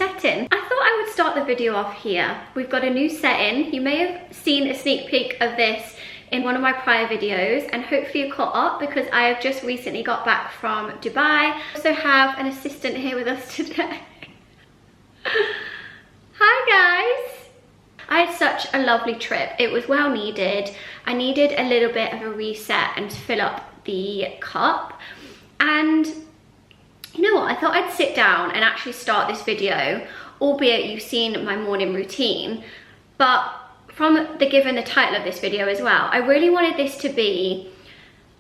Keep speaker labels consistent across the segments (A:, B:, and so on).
A: setting. I thought I would start the video off here. We've got a new setting. You may have seen a sneak peek of this in one of my prior videos, and hopefully you caught up because I have just recently got back from Dubai. I also have an assistant here with us today. Hi guys! I had such a lovely trip. It was well needed. I needed a little bit of a reset and to fill up the cup. And you know what? I thought I'd sit down and actually start this video, albeit you've seen my morning routine, but from given the title of this video as well, I really wanted this to be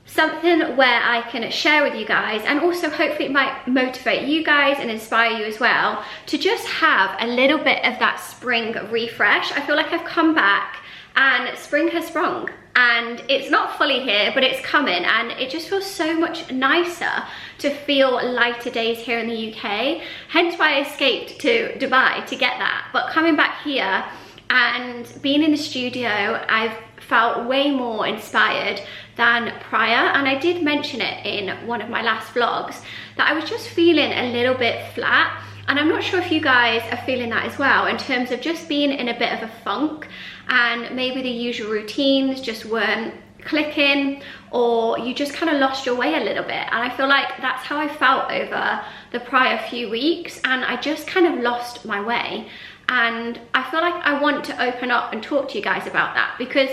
A: something where I can share with you guys, and also hopefully it might motivate you guys and inspire you as well to just have a little bit of that spring refresh. I feel like I've come back and spring has sprung, and it's not fully here, but it's coming, and it just feels so much nicer to feel lighter days here in the UK. Hence why I escaped to Dubai to get that. But coming back here and being in the studio, I've felt way more inspired than prior, and I did mention it in one of my last vlogs that I was just feeling a little bit flat, and I'm not sure if you guys are feeling that as well, in terms of just being in a bit of a funk and maybe the usual routines just weren't clicking, or you just kind of lost your way a little bit. And I feel like that's how I felt over the prior few weeks, and I just kind of lost my way. And I feel like I want to open up and talk to you guys about that, because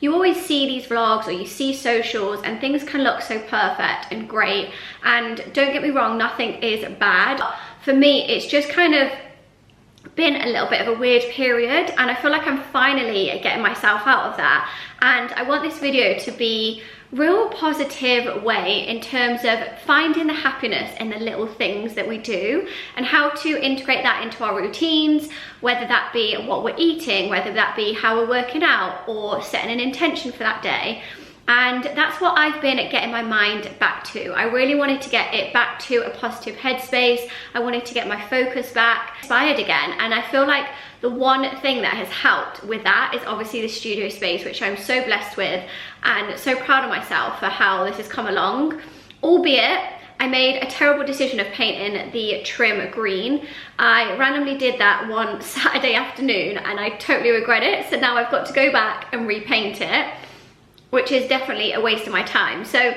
A: you always see these vlogs or you see socials and things can look so perfect and great, and don't get me wrong, nothing is bad. For me, it's just kind of been a little bit of a weird period, and I feel like I'm finally getting myself out of that. And I want this video to be real positive way in terms of finding the happiness in the little things that we do and how to integrate that into our routines, whether that be what we're eating, whether that be how we're working out, or setting an intention for that day. And that's what I've been getting my mind back to. I really wanted to get it back to a positive headspace. I wanted to get my focus back, inspired again. And I feel like the one thing that has helped with that is obviously the studio space, which I'm so blessed with and so proud of myself for how this has come along. Albeit, I made a terrible decision of painting the trim green. I randomly did that one Saturday afternoon and I totally regret it. So now I've got to go back and repaint it, which is definitely a waste of my time. So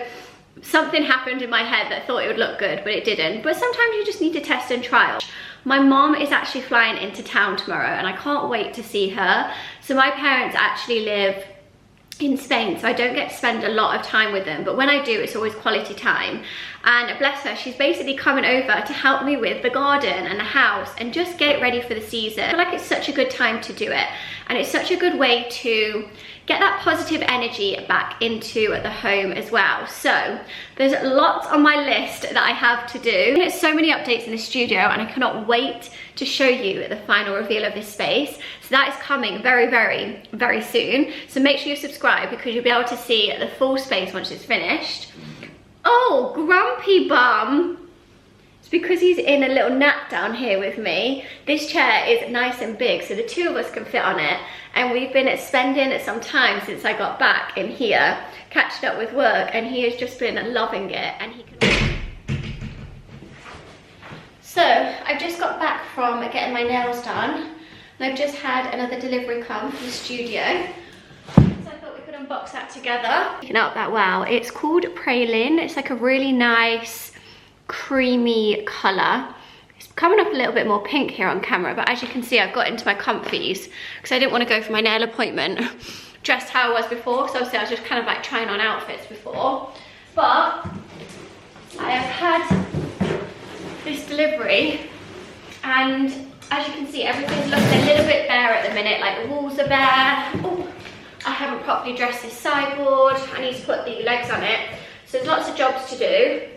A: something happened in my head that thought it would look good, but it didn't. But sometimes you just need to test and trial. My mom is actually flying into town tomorrow and I can't wait to see her. So my parents actually live in Spain, so I don't get to spend a lot of time with them, but when I do, it's always quality time. And bless her, she's basically coming over to help me with the garden and the house and just get it ready for the season. I feel like it's such a good time to do it, and it's such a good way to get that positive energy back into the home as well. So there's lots on my list that I have to do. There's so many updates in the studio and I cannot wait to show you the final reveal of this space. So that is coming very, very, very soon. So make sure you subscribe because you'll be able to see the full space once it's finished. Oh, Grumpy Bum. It's because he's in a little nap down here with me. This chair is nice and big, so the two of us can fit on it. And we've been spending some time since I got back in here, catching up with work, and he has just been loving it. And he can... So I've just got back from getting my nails done, and I've just had another delivery come from the studio. So I thought we could unbox that together. Picking up that wow, it's called Praline. It's like a really nice creamy colour. It's coming up a little bit more pink here on camera, but as you can see, I've got into my comfies because I didn't want to go for my nail appointment dressed how I was before, so obviously I was just kind of like trying on outfits before. But I have had this delivery, and as you can see, everything's looking a little bit bare at the minute, like the walls are bare. Oh, I haven't properly dressed this sideboard. I need to put the legs on it. So there's lots of jobs to do,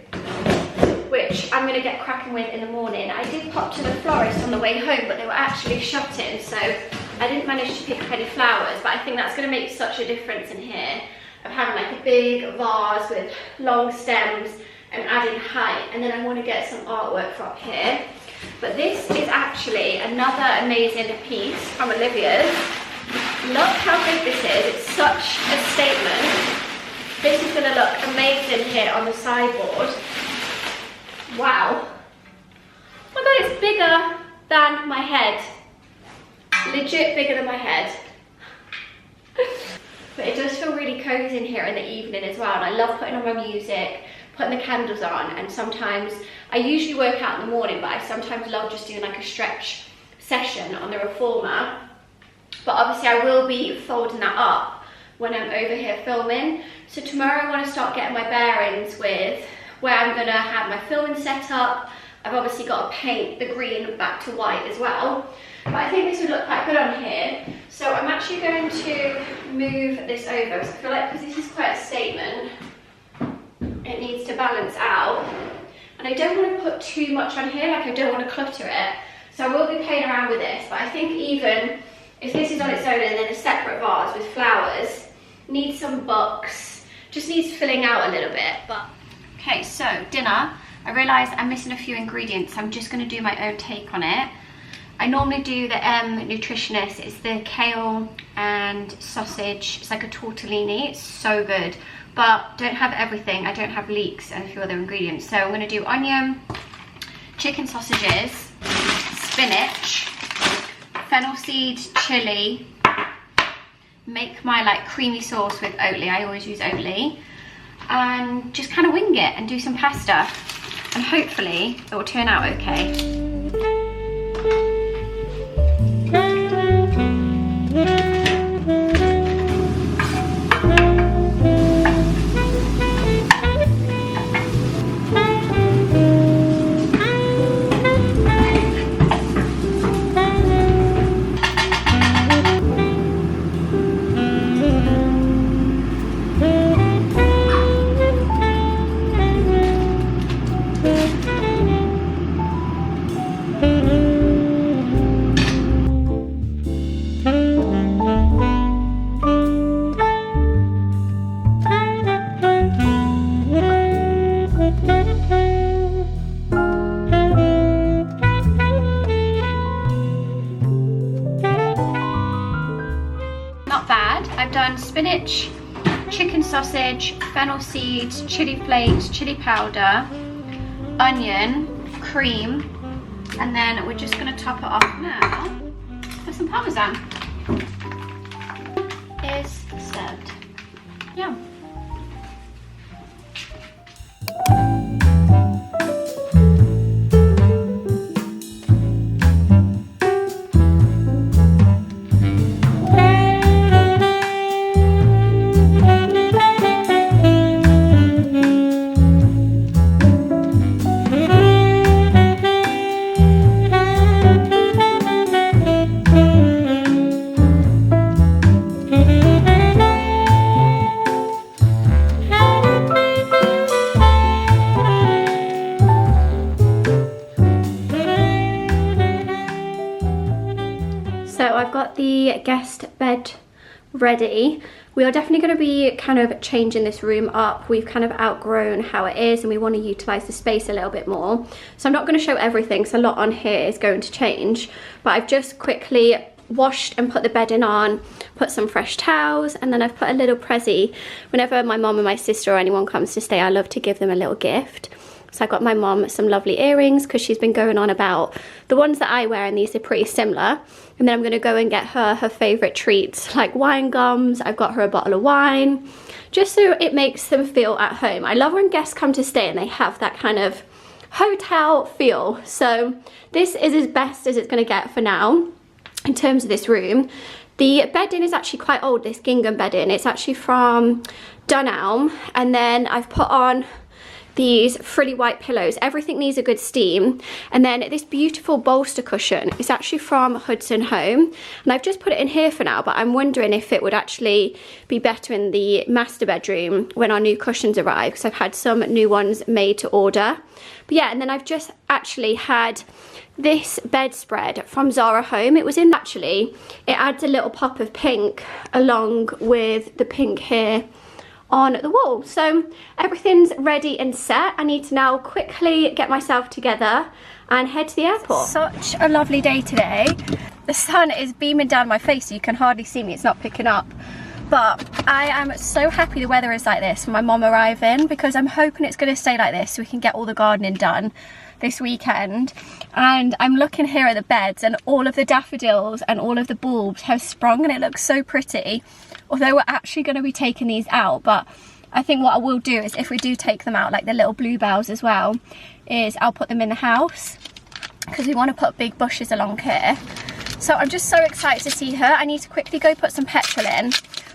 A: which I'm going to get cracking with in the morning. I did pop to the florist on the way home, but they were actually shut in, so I didn't manage to pick up any flowers, but I think that's going to make such a difference in here, of having like a big vase with long stems and adding height. And then I want to get some artwork for up here. But this is actually another amazing piece from Olivia's. Look how big this is. It's such a statement. This is going to look amazing here on the sideboard. Wow. Oh my god, it's bigger than my head. Legit bigger than my head. But it does feel really cozy in here in the evening as well, and I love putting on my music, putting the candles on, and sometimes, I usually work out in the morning, but I sometimes love just doing like a stretch session on the reformer. But obviously I will be folding that up when I'm over here filming. So tomorrow I want to start getting my bearings with where I'm going to have my filming set up. I've obviously got to paint the green back to white as well. But I think this would look quite good on here. So I'm actually going to move this over. So I feel like, because this is quite a statement, it needs to balance out. And I don't want to put too much on here, like I don't want to clutter it. So I will be playing around with this, but I think even if this is on its own and then a separate vase with flowers, needs some books, just needs filling out a little bit. But okay, so dinner. I realised I'm missing a few ingredients, so I'm just going to do my own take on it. I normally do the Nutritionist. It's the kale and sausage. It's like a tortellini. It's so good. But don't have everything. I don't have leeks and a few other ingredients. So I'm going to do onion, chicken sausages, spinach, fennel seed, chilli. Make my like creamy sauce with Oatly. I always use Oatly. And just kind of wing it and do some pasta. And hopefully it will turn out okay. Spinach, chicken sausage, fennel seeds, chili flakes, chili powder, onion, cream, and then we're just going to top it off now with some parmesan. Is served. Yum. The guest bed ready. We are definitely going to be kind of changing this room up. We've kind of outgrown how it is and we want to utilize the space a little bit more. So I'm not going to show everything, so a lot on here is going to change, but I've just quickly washed and put the bedding on, put some fresh towels, and then I've put a little prezzy. Whenever my mom and my sister or anyone comes to stay, I love to give them a little gift. So I got my mom some lovely earrings because she's been going on about the ones that I wear, and these are pretty similar. And then I'm going to go and get her her favourite treats like wine gums. I've got her a bottle of wine just so it makes them feel at home. I love when guests come to stay and they have that kind of hotel feel. So this is as best as it's going to get for now in terms of this room. The bedding is actually quite old, this gingham bedding. It's actually from Dunelm, and then I've put on these frilly white pillows. Everything needs a good steam. And then this beautiful bolster cushion is actually from Hudson Home, and I've just put it in here for now, but I'm wondering if it would actually be better in the master bedroom when our new cushions arrive, because I've had some new ones made to order. But yeah, and then I've just actually had this bedspread from Zara Home. It was in, actually, it adds a little pop of pink along with the pink here on the wall. So everything's ready and set. I need to now quickly get myself together and head to the airport. Such a lovely day today. The sun is beaming down my face, so you can hardly see me, it's not picking up. But I am so happy the weather is like this for my mom arriving, because I'm hoping it's going to stay like this so we can get all the gardening done this weekend, and I'm looking here at the beds and all of the daffodils and all of the bulbs have sprung and it looks so pretty. Although we're actually going to be taking these out, but I think what I will do is if we do take them out, like the little bluebells as well, is I'll put them in the house because we want to put big bushes along here. So I'm just so excited to see her. I need to quickly go put some petrol in,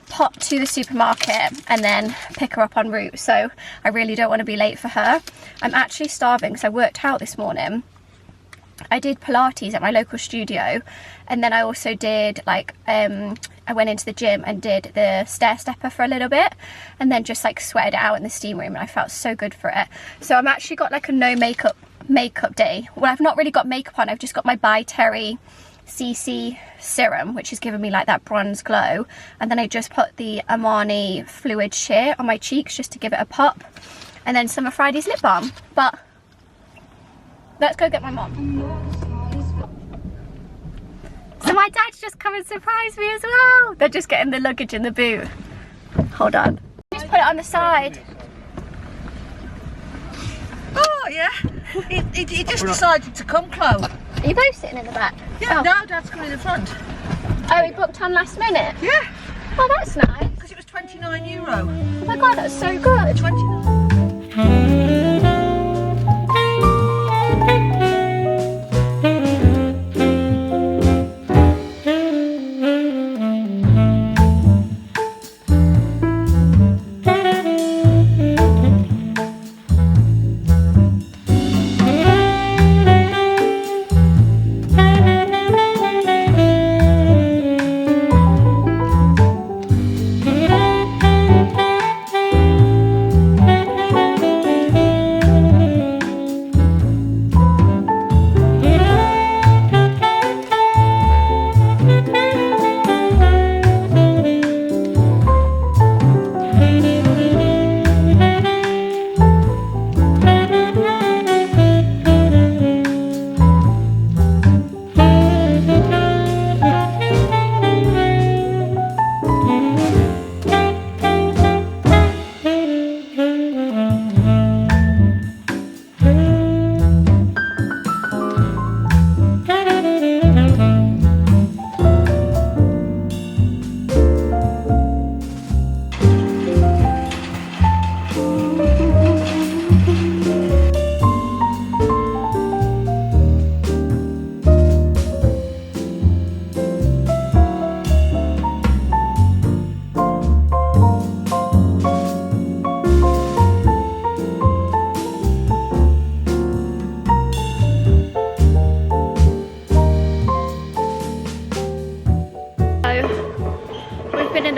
A: pop to the supermarket and then pick her up en route. So I really don't want to be late for her. I'm actually starving because I worked out this morning. I did Pilates at my local studio, and then I also did like I went into the gym and did the stair stepper for a little bit, and then just like sweated it out in the steam room, and I felt so good for it. So I'm actually got like a no makeup day. Well, I've not really got makeup on. I've just got my By Terry CC serum, which has given me like that bronze glow, and then I just put the Armani Fluid Sheer on my cheeks just to give it a pop, and then some of Friday's lip balm. But let's go get my mom. So my dad's just come and surprised me as well. They're just getting the luggage in the boot. Hold on. Just put it on the side.
B: Oh yeah. He just decided to come, Chloe.
A: Are you both sitting in the back?
B: Yeah, no, Dad's coming in the front.
A: Oh, he booked on last minute?
B: Yeah.
A: Oh, that's nice.
B: Because it was €29.
A: Oh my god, that's so good.
B: 29.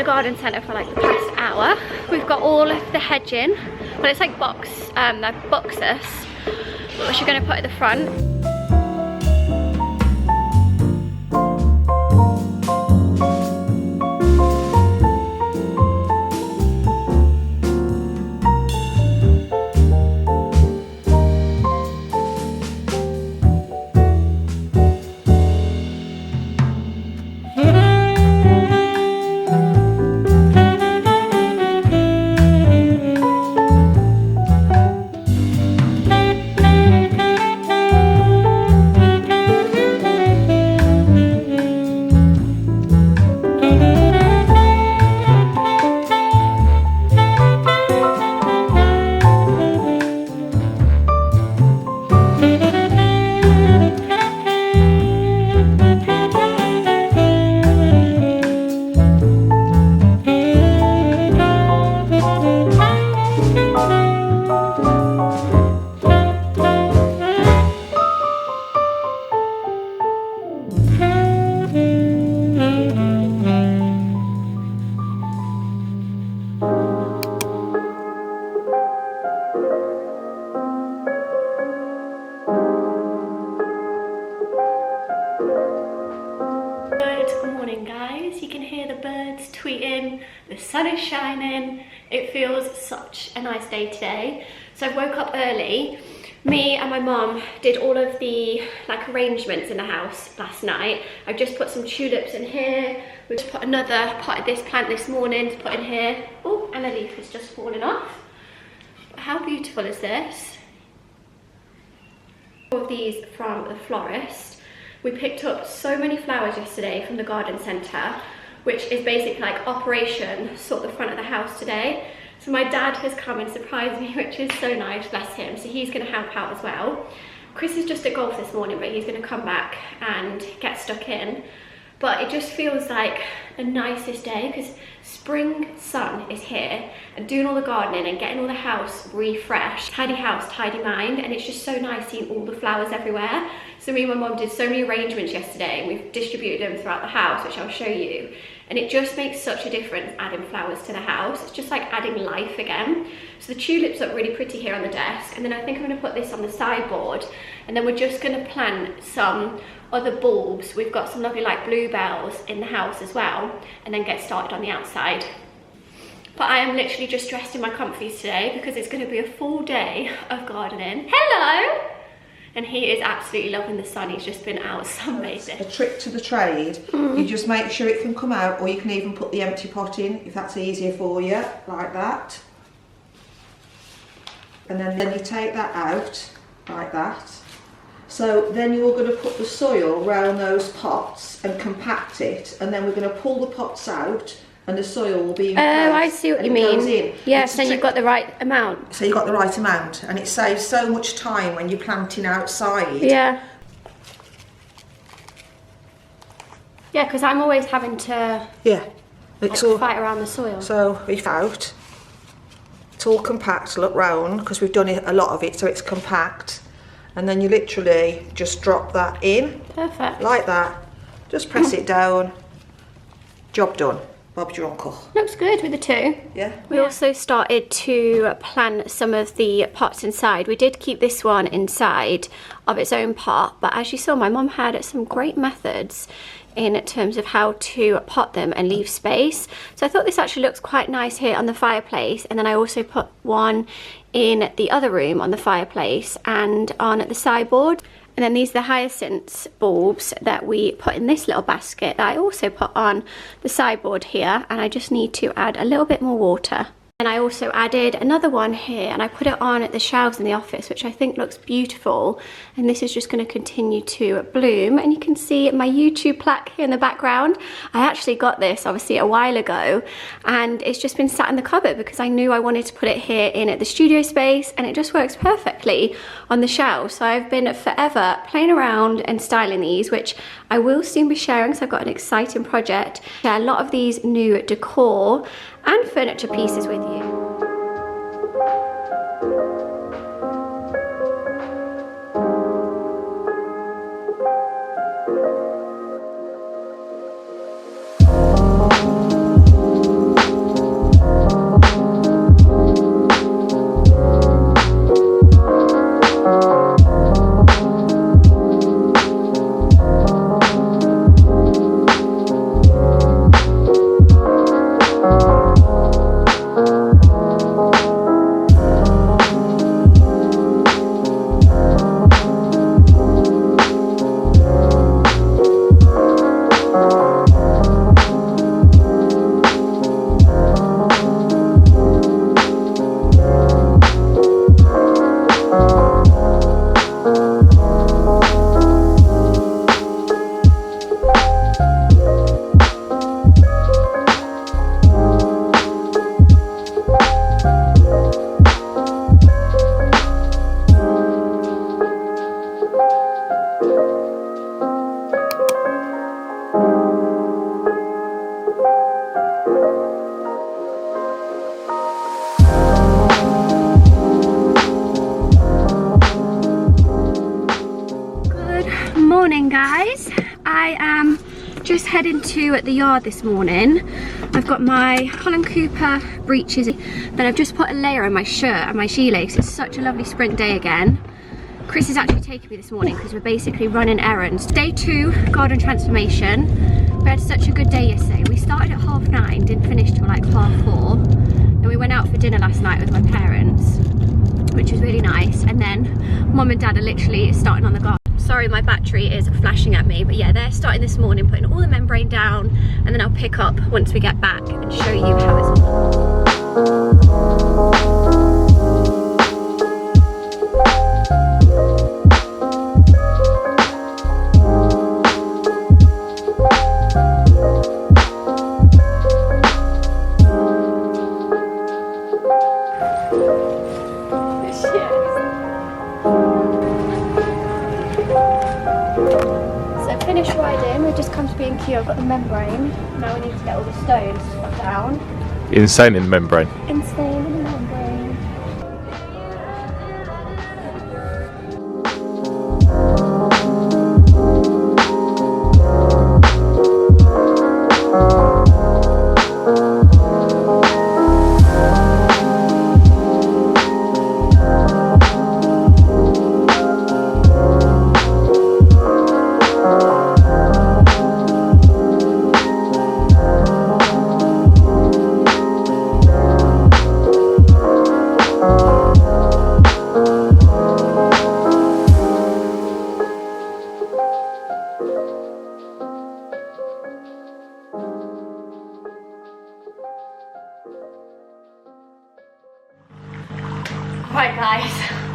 A: Garden centre for like the past hour. We've got all of the hedging, well it's like boxes, which we're going to put at the front. Tweeting, the sun is shining, it feels such a nice day today. So I woke up early. Me and my mum did all of the like arrangements in the house last night. I've just put some tulips in here. We just put another pot of this plant this morning to put in here. Oh, and a leaf has just fallen off. But how beautiful is this? All of these from the florist. We picked up so many flowers yesterday from the garden centre, which is basically like Operation Sort the Front of the House today. So my dad has come and surprised me, which is so nice, bless him. So he's going to help out as well. Chris is just at golf this morning, but he's going to come back and get stuck in. But it just feels like the nicest day because spring sun is here, and doing all the gardening and getting all the house refreshed. Tidy house, tidy mind, and it's just so nice seeing all the flowers everywhere. So me and my mum did so many arrangements yesterday, and we've distributed them throughout the house, which I'll show you. And it just makes such a difference adding flowers to the house. It's just like adding life again. So the tulips look really pretty here on the desk, and then I think I'm going to put this on the sideboard, and then we're just going to plant some other bulbs. We've got some lovely like bluebells in the house as well, and then get started on the outside. But I am literally just dressed in my comfies today because it's going to be a full day of gardening. Hello! And he is absolutely loving the sun. He's just been out sunbathing.
B: A trick to the trade, you just make sure it can come out, or you can even put the empty pot in if that's easier for you, like that. And then you take that out, like that. So then you're going to put the soil around those pots and compact it, and then we're going to pull the pots out and the soil will be in place.
A: Oh, I see what you mean. Yes, and you've got the right amount.
B: So you've got the right amount, and it saves so much time when you're planting outside.
A: Yeah. Yeah, because I'm always having to
B: it's
A: like,
B: all,
A: fight around the soil.
B: So we've out. It's all compact, look round, because we've done a lot of it, so it's compact. And then you literally just drop that in.
A: Perfect.
B: Like that. Just press it down. Job done. Bob's your uncle.
A: Looks good with the two.
B: Yeah.
A: We also started to plant some of the pots inside. We did keep this one inside of its own pot, but as you saw, my mum had some great methods in terms of how to pot them and leave space. So I thought this actually looks quite nice here on the fireplace, and then I also put one in the other room on the fireplace and on the sideboard. And then these are the hyacinth bulbs that we put in this little basket that I also put on the sideboard here, and I just need to add a little bit more water. And I also added another one here, and I put it on at the shelves in the office, which I think looks beautiful. And this is just going to continue to bloom. And you can see my YouTube plaque here in the background. I actually got this obviously a while ago, and it's just been sat in the cupboard because I knew I wanted to put it here in at the studio space, and it just works perfectly on the shelf. So I've been forever playing around and styling these, which I will soon be sharing, so I've got an exciting project. Share a lot of these new decor and furniture pieces with you. Just heading to the yard this morning. I've got my Holland Cooper breeches, then I've just put a layer on my shirt and my gilet because it's such a lovely spring day again. Chris is actually taking me this morning because we're basically running errands. Day 2, garden transformation. We had such a good day yesterday. We started at 9:30, didn't finish till like 4:30. Then we went out for dinner last night with my parents, which was really nice. And then Mum and Dad are literally starting on the garden. Sorry, my battery is flashing at me, but yeah, they're starting this morning, putting all the membrane down, and then I'll pick up once we get back and show you how it's all. in. We've just come to B&Q. I've got the membrane. Now we need to get all the stones put down.
C: Insane in the membrane.
A: Insane in the membrane. Right guys,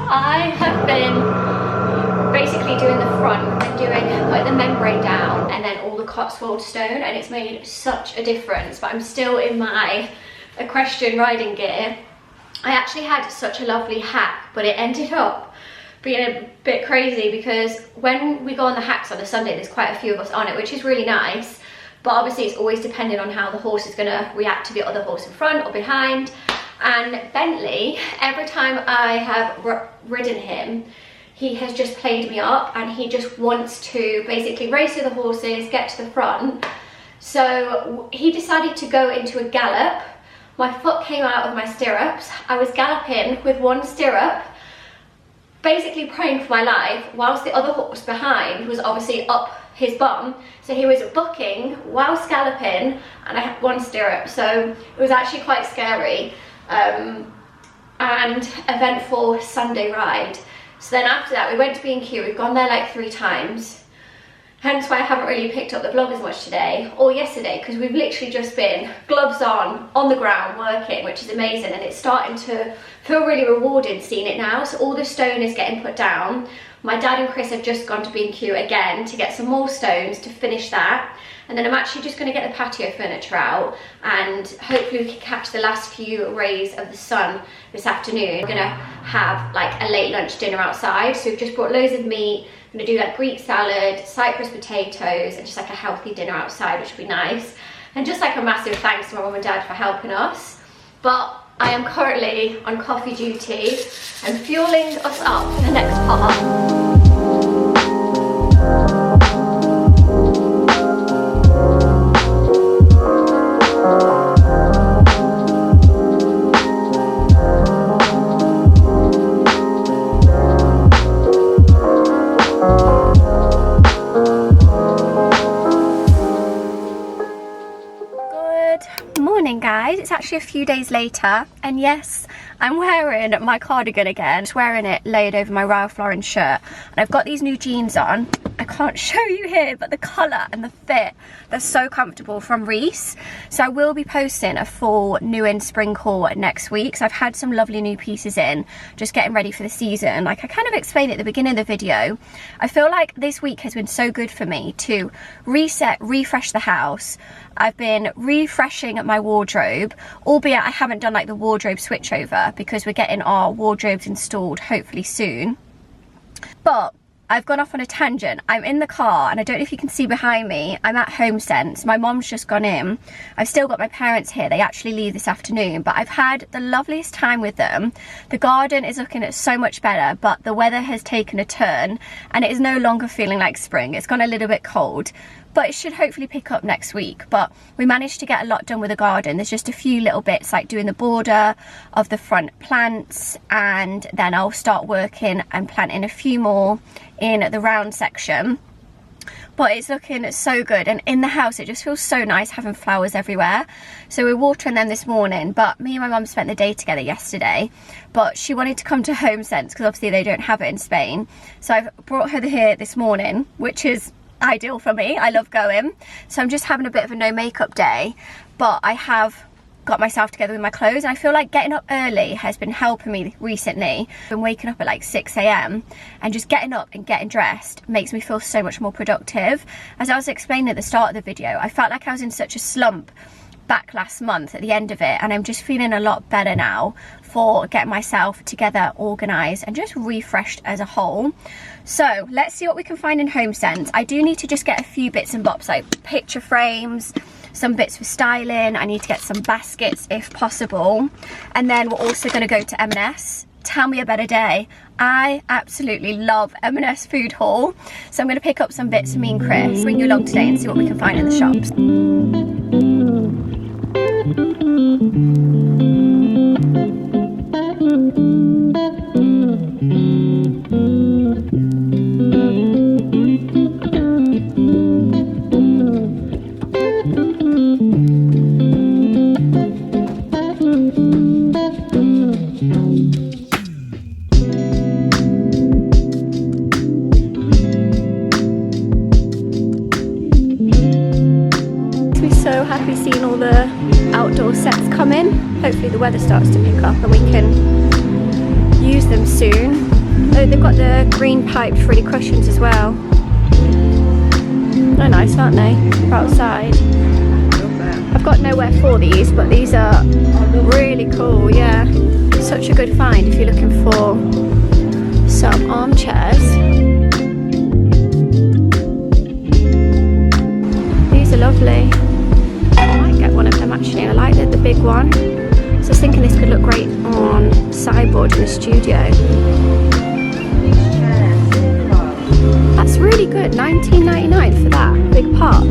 A: I have been basically doing the front and putting the membrane down and then all the Cotswold stone, and it's made such a difference, but I'm still in my equestrian riding gear. I actually had such a lovely hack, but it ended up being a bit crazy because when we go on the hacks on a Sunday, there's quite a few of us on it, which is really nice, but obviously it's always dependent on how the horse is going to react to the other horse in front or behind. And Bentley, every time I have ridden him, he has just played me up and he just wants to basically race with the horses, get to the front. So he decided to go into a gallop. My foot came out of my stirrups. I was galloping with one stirrup, basically praying for my life, whilst the other horse behind was obviously up his bum. So he was bucking whilst galloping and I had one stirrup. So it was actually quite scary. And eventful Sunday ride. So then after that we went to B&Q. We've gone there like 3 times, hence why I haven't really picked up the vlog as much today or yesterday, because we've literally just been gloves on the ground working, which is amazing, and it's starting to feel really rewarding seeing it now. So all the stone is getting put down. My dad and Chris have just gone to B&Q again to get some more stones to finish that. And then I'm actually just going to get the patio furniture out and hopefully we can catch the last few rays of the sun this afternoon. We're going to have like a late lunch dinner outside. So we've just brought loads of meat. I'm going to do like Greek salad, Cypress potatoes, and just like a healthy dinner outside, which will be nice. And just like a massive thanks to my mum and dad for helping us. But I am currently on coffee duty and fueling us up for the next part. Guys, it's actually a few days later, and yes, I'm wearing my cardigan again. Just wearing it laid over my Ralph Lauren shirt, and I've got these new jeans on. I can't show you here, but the colour and the fit, they're so comfortable, from Reese. So I will be posting a full new in spring haul next week. So I've had some lovely new pieces in, just getting ready for the season. Like I kind of explained at the beginning of the video, I feel like this week has been so good for me to reset, refresh the house. I've been refreshing my wardrobe, albeit I haven't done like the wardrobe switchover because we're getting our wardrobes installed hopefully soon. But I've gone off on a tangent. I'm in the car and I don't know if you can see behind me, I'm at Homesense. My mom's just gone in. I've still got my parents here. They actually leave this afternoon, but I've had the loveliest time with them. The garden is looking so much better, but the weather has taken a turn and it is no longer feeling like spring. It's gone a little bit cold, but it should hopefully pick up next week. But we managed to get a lot done with the garden. There's just a few little bits like doing the border of the front plants, and then I'll start working and planting a few more in the round section. But it's looking so good, and in the house it just feels so nice having flowers everywhere. So we're watering them this morning, but me and my mum spent the day together yesterday, but she wanted to come to Homesense because obviously they don't have it in Spain. So I've brought her here this morning, which is ideal for me. I love going. So I'm just having a bit of a no makeup day, but I have got myself together with my clothes, and I feel like getting up early has been helping me recently. I've been waking up at like 6 AM and just getting up and getting dressed makes me feel so much more productive. As I was explaining at the start of the video, I felt like I was in such a slump back last month at the end of it, and I'm just feeling a lot better now for getting myself together, organised and just refreshed as a whole. So let's see what we can find in Homesense. I do need to just get a few bits and bobs like picture frames, some bits for styling. I need to get some baskets if possible, and then we're also going to go to M&S. Tell me a better day. I absolutely love M&S food hall, so I'm going to pick up some bits for me and Chris, bring you along today and see what we can find in the shops. So happy seeing all the outdoor sets come in. Hopefully the weather starts to pick up and we can use them soon. Oh, they've got the green piped frilly cushions as well. They're nice, aren't they? They're outside. I've got nowhere for these, but these are really cool, yeah. Such a good find if you're looking for some armchairs. These are lovely. I might get one of them actually. I like the big one. So I was thinking this could look great on sideboard in the studio. That's really good. $19.99 for that big pot.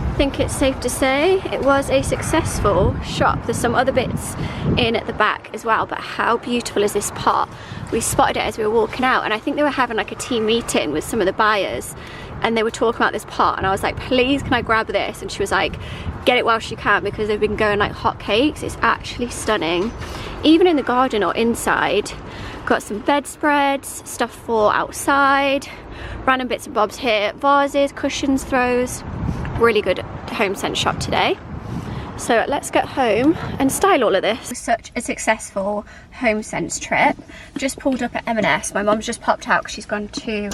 A: I think it's safe to say it was a successful shop. There's some other bits in at the back as well, but how beautiful is this pot? We spotted it as we were walking out, and I think they were having like a team meeting with some of the buyers, and they were talking about this pot, and I was like, please can I grab this? And she was like, get it whilst you can, because they've been going like hotcakes. It's actually stunning. Even in the garden or inside, got some bedspreads, stuff for outside, random bits and bobs here, vases, cushions, throws. Really good Homesense shop today. So let's get home and style all of this. Such a successful Homesense trip. Just pulled up at M&S. My mum's just popped out because she's gone to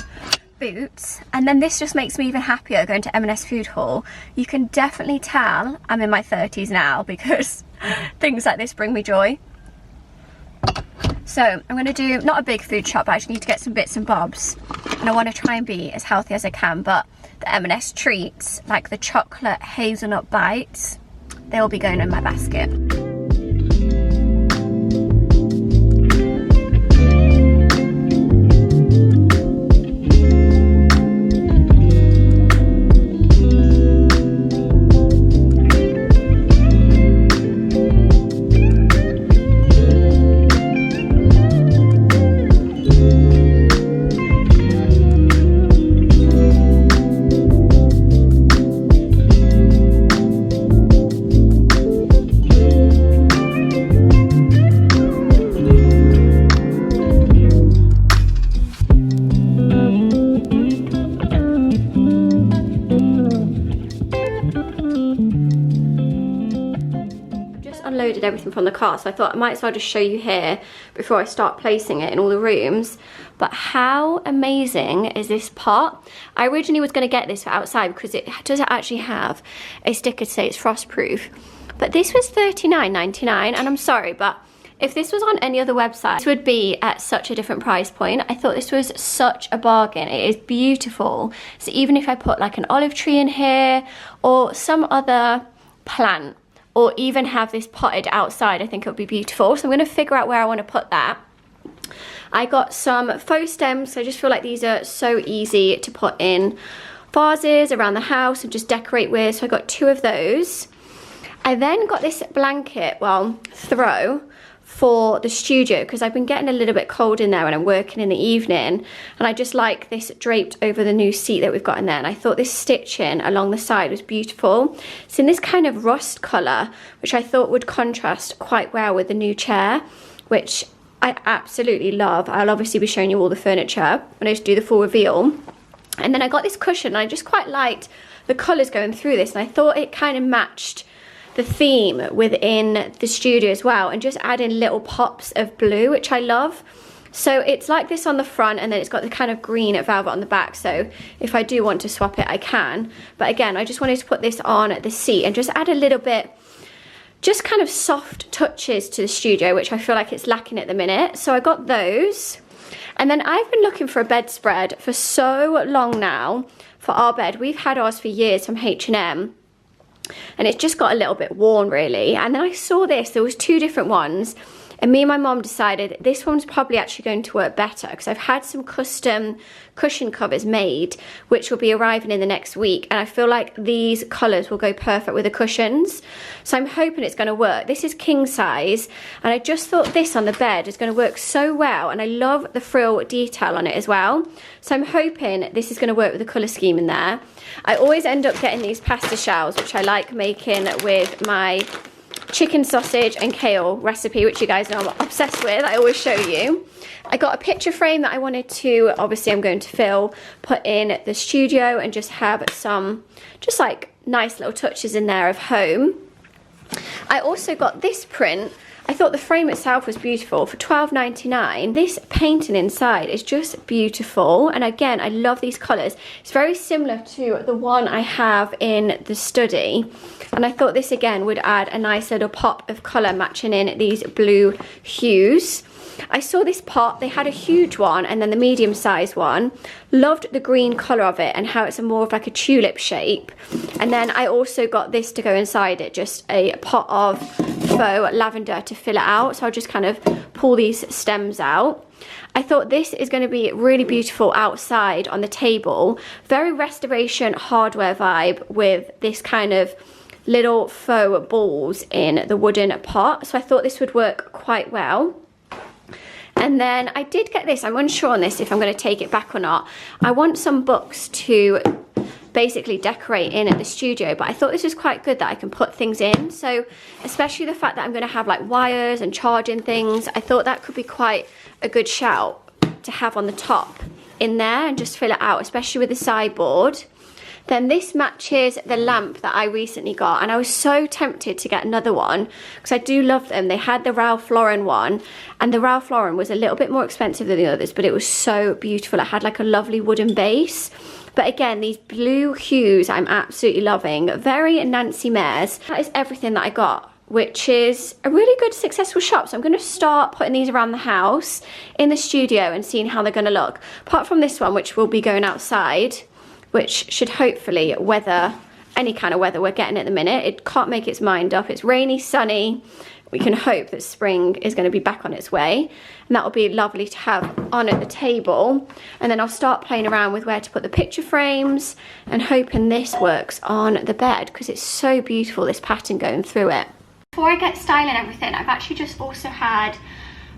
A: Boots, and then this just makes me even happier going to M&S food hall. You can definitely tell I'm in my 30s now because things like this bring me joy. So I'm going to do not a big food shop, but I just need to get some bits and bobs, and I want to try and be as healthy as I can. But the M&S treats, like the chocolate hazelnut bites, they will be going in my basket. ordered everything from the car, so I thought I might as well just show you here before I start placing it in all the rooms. But how amazing is this pot? I originally was going to get this for outside because it doesn't actually have a sticker to say it's frost proof. But this was $39.99, and I'm sorry, but if this was on any other website, this would be at such a different price point. I thought this was such a bargain. It is beautiful. So even if I put like an olive tree in here or some other plant, or even have this potted outside, I think it would be beautiful. So I'm going to figure out where I want to put that. I got some faux stems, so I just feel like these are so easy to put in vases around the house and just decorate with. So I got 2 of those. I then got this blanket, well, throw for the studio because I've been getting a little bit cold in there when I'm working in the evening, and I just like this draped over the new seat that we've got in there, and I thought this stitching along the side was beautiful. It's in this kind of rust colour, which I thought would contrast quite well with the new chair, which I absolutely love. I'll obviously be showing you all the furniture when I just do the full reveal. And then I got this cushion, and I just quite liked the colours going through this, and I thought it kind of matched the theme within the studio as well, and just add in little pops of blue, which I love. So it's like this on the front, and then it's got the kind of green velvet on the back, so if I do want to swap it I can. But again, I just wanted to put this on the seat and just add a little bit, just kind of soft touches to the studio, which I feel like it's lacking at the minute. So I got those. And then I've been looking for a bedspread for so long now for our bed. We've had ours for years from H&M. And it's just got a little bit worn really. And then I saw this, there was 2 different ones, and me and my mom decided this one's probably actually going to work better because I've had some custom cushion covers made which will be arriving in the next week, and I feel like these colours will go perfect with the cushions, so I'm hoping it's going to work. This is king size, and I just thought this on the bed is going to work so well, and I love the frill detail on it as well, so I'm hoping this is going to work with the colour scheme in there. I always end up getting these pasta shells, which I like making with my chicken sausage and kale recipe, which you guys know I'm obsessed with. I always show you. I got a picture frame that I wanted to, obviously I'm going to put in the studio and just have some, just like nice little touches in there of home. I also got this print. I thought the frame itself was beautiful for $12.99. This painting inside is just beautiful, and again I love these colours. It's very similar to the one I have in the study, and I thought this again would add a nice little pop of colour matching in these blue hues. I saw this pot, they had a huge one and then the medium sized one. Loved the green colour of it and how it's more of like a tulip shape. And then I also got this to go inside it, just a pot of faux lavender to fill it out. So I'll just kind of pull these stems out. I thought this is going to be really beautiful outside on the table. Very restoration hardware vibe with this kind of little faux balls in the wooden pot. So I thought this would work quite well. And then I did get this, I'm unsure on this if I'm going to take it back or not. I want some books to basically decorate in at the studio, but I thought this was quite good that I can put things in. So especially the fact that I'm going to have like wires and charging things, I thought that could be quite a good shout to have on the top in there and just fill it out, especially with the sideboard. Then this matches the lamp that I recently got, and I was so tempted to get another one because I do love them. They had the Ralph Lauren one, and the Ralph Lauren was a little bit more expensive than the others, but it was so beautiful. It had like a lovely wooden base. But again, these blue hues I'm absolutely loving. Very Nancy Mares. That is everything that I got, which is a really good successful shop. So I'm going to start putting these around the house, in the studio, and seeing how they're going to look. Apart from this one, which will be going outside, which should hopefully weather any kind of weather we're getting at the minute. It can't make its mind up. It's rainy, sunny. We can hope that spring is going to be back on its way, and that will be lovely to have on at the table. And then I'll start playing around with where to put the picture frames and hoping this works on the bed because it's so beautiful, this pattern going through it. Before I get styling everything, I've actually just also had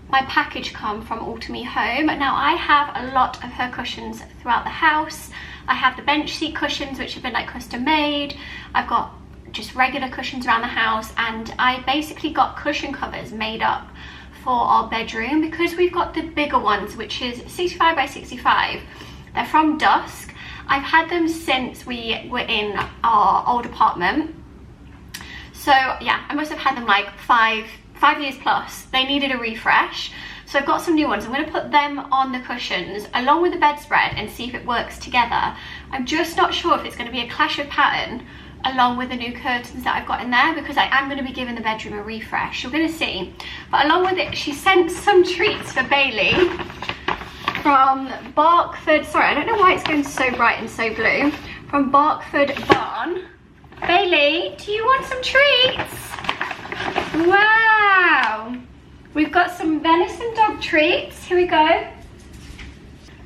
A: my package come from Ultimate Home. Now I have a lot of her cushions throughout the house. I have the bench seat cushions, which have been like custom made. I've got just regular cushions around the house, and I basically got cushion covers made up for our bedroom because we've got the bigger ones, which is 65 by 65. They're from Dusk. I've had them since we were in our old apartment. So yeah, I must have had them like five years plus. They needed a refresh. So I've got some new ones. I'm going to put them on the cushions along with the bedspread and see if it works together. I'm just not sure if it's going to be a clash of pattern along with the new curtains that I've got in there, because I am going to be giving the bedroom a refresh. You're going to see. But along with it, she sent some treats for Bailey from Barkford. Sorry, I don't know why it's going so bright and so blue. From Barkford Barn. Bailey, do you want some treats? Wow. We've got some venison dog treats. Here we go.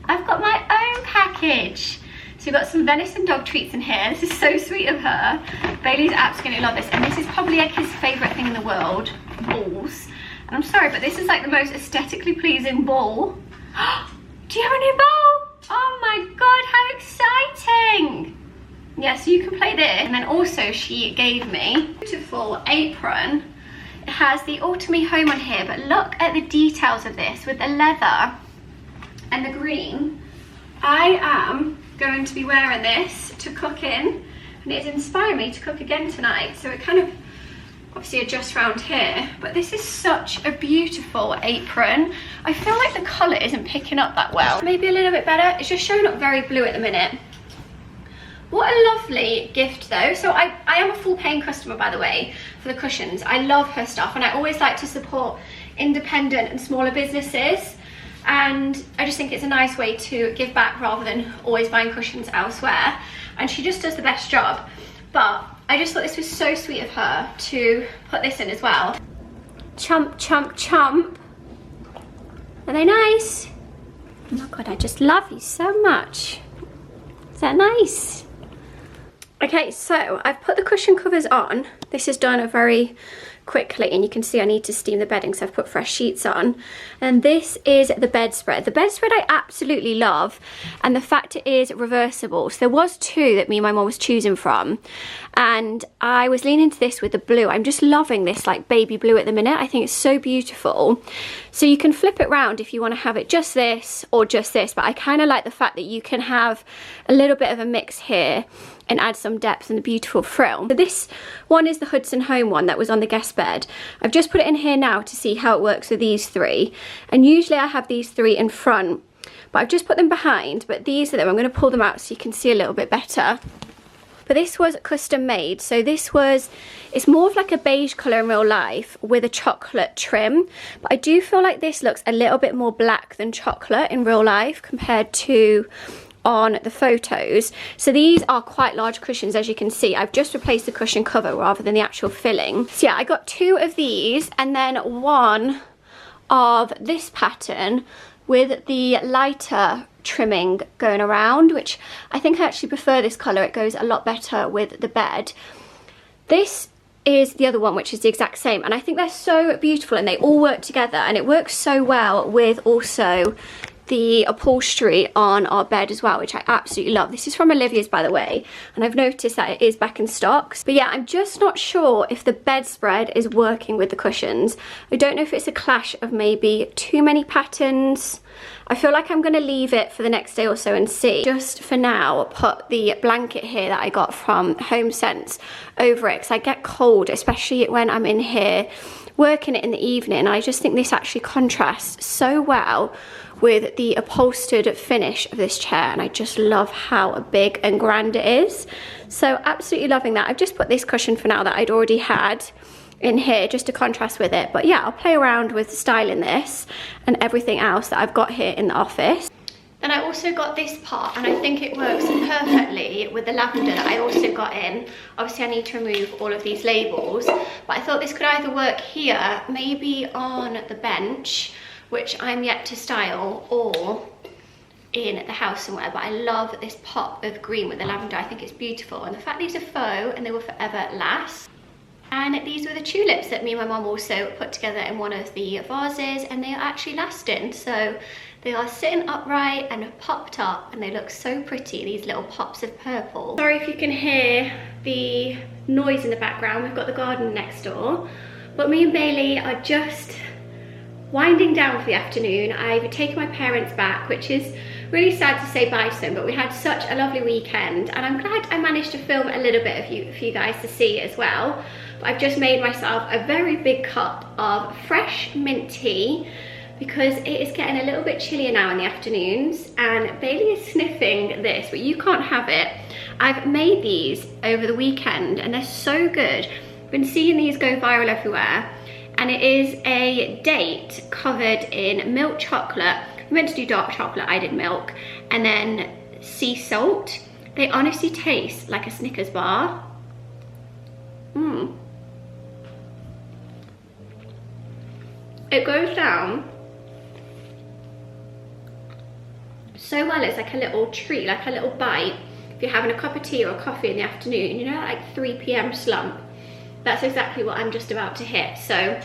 A: I've got my own package. So we've got some venison dog treats in here. This is so sweet of her. Bailey's absolutely love this. And this is probably like his favourite thing in the world, balls. And I'm sorry, but this is like the most aesthetically pleasing ball. Do you have a new ball? Oh my God, how exciting. Yeah, so you can play this. And then also she gave me a beautiful apron. It has the Autumn Home on here, but look at the details of this with the leather and the green. I am going to be wearing this to cook in, and it's inspired me to cook again tonight. So it kind of obviously adjusts around here, but this is such a beautiful apron. I feel like the colour isn't picking up that well. Maybe a little bit better. It's just showing up very blue at the minute. What a lovely gift though. So I am a full paying customer, by the way, for the cushions. I love her stuff, and I always like to support independent and smaller businesses. And I just think it's a nice way to give back rather than always buying cushions elsewhere. And she just does the best job. But I just thought this was so sweet of her to put this in as well. Chomp, chomp, chomp. Are they nice? Oh my God, I just love you so much. Is that nice? Okay, so I've put the cushion covers on. This is done very quickly, and you can see I need to steam the bedding, so I've put fresh sheets on. And this is the bedspread. The bedspread I absolutely love, and the fact it is reversible. So there was two that me and my mum was choosing from, and I was leaning to this with the blue. I'm just loving this like baby blue at the minute. I think it's so beautiful. So you can flip it round if you want to have it just this or just this, but I kind of like the fact that you can have a little bit of a mix here and add some depth and the beautiful frill. So this one is the Hudson Home one that was on the guest bed. I've just put it in here now to see how it works with these three. And usually I have these three in front, but I've just put them behind. But these are them. I'm going to pull them out so you can see a little bit better. But this was custom made. So this was, it's more of like a beige colour in real life with a chocolate trim. But I do feel like this looks a little bit more black than chocolate in real life compared to on the photos. So these are quite large cushions, as you can see. I've just replaced the cushion cover rather than the actual filling. So yeah, I got two of these and then one of this pattern with the lighter trimming going around, which I think I actually prefer this colour. It goes a lot better with the bed. This is the other one, which is the exact same, and I think they're so beautiful and they all work together, and it works so well with also the upholstery on our bed as well, which I absolutely love. This is from Olivia's, by the way, and I've noticed that it is back in stock. But yeah, I'm just not sure if the bedspread is working with the cushions. I don't know if it's a clash of maybe too many patterns. I feel like I'm going to leave it for the next day or so and see. Just for now, put the blanket here that I got from Homesense over it, because I get cold, especially when I'm in here working it in the evening. I just think this actually contrasts so well with the upholstered finish of this chair, and I just love how big and grand it is. So absolutely loving that. I've just put this cushion for now that I'd already had in here just to contrast with it. But yeah, I'll play around with styling this and everything else that I've got here in the office. Then I also got this part, and I think it works perfectly with the lavender that I also got in. Obviously I need to remove all of these labels, but I thought this could either work here, maybe on the bench, which I'm yet to style, or in the house somewhere. But I love this pop of green with the lavender. I think it's beautiful, and the fact these are faux and they will forever last. And these were the tulips that me and my mum also put together in one of the vases, and they are actually lasting. So they are sitting upright and popped up, and they look so pretty, these little pops of purple. Sorry if you can hear the noise in the background. We've got the garden next door, but me and Bailey are just winding down for the afternoon. I've taken my parents back, which is really sad to say bye to them, but we had such a lovely weekend, and I'm glad I managed to film a little bit of for you guys to see as well. but I've just made myself a very big cup of fresh mint tea because it is getting a little bit chillier now in the afternoons, and Bailey is sniffing this, but you can't have it. I've made these over the weekend and they're so good. I've been seeing these go viral everywhere, and it is a date covered in milk chocolate. I meant to do dark chocolate, I did milk, and then sea salt. They honestly taste like a Snickers bar. It goes down so well. It's like a little treat, like a little bite. If you're having a cup of tea or a coffee in the afternoon, you know, like 3 p.m. slump. That's exactly what I'm just about to hit. So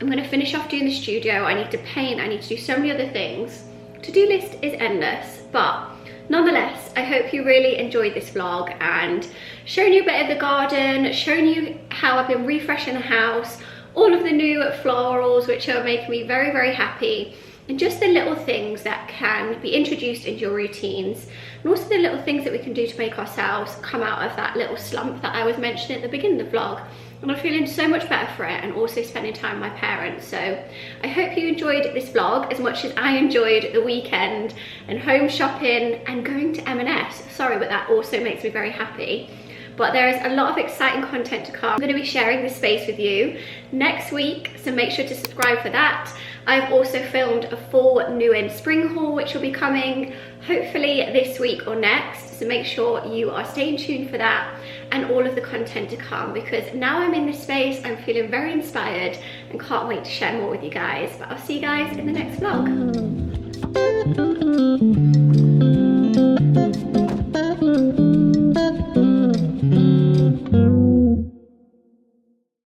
A: I'm gonna finish off doing the studio. I need to paint, I need to do so many other things. To-do list is endless, but nonetheless, I hope you really enjoyed this vlog and showing you a bit of the garden, showing you how I've been refreshing the house, all of the new florals which are making me very, very happy, and just the little things that can be introduced into your routines, and also the little things that we can do to make ourselves come out of that little slump that I was mentioning at the beginning of the vlog. And I'm feeling so much better for it, and also spending time with my parents. So I hope you enjoyed this vlog as much as I enjoyed the weekend and home shopping and going to M&S. Sorry, but that also makes me very happy. But there is a lot of exciting content to come. I'm going to be sharing this space with you next week, so make sure to subscribe for that. I've also filmed a full new in spring haul which will be coming hopefully this week or next, so make sure you are staying tuned for that and all of the content to come, because now I'm in this space, I'm feeling very inspired and can't wait to share more with you guys. But I'll see you guys in the next vlog.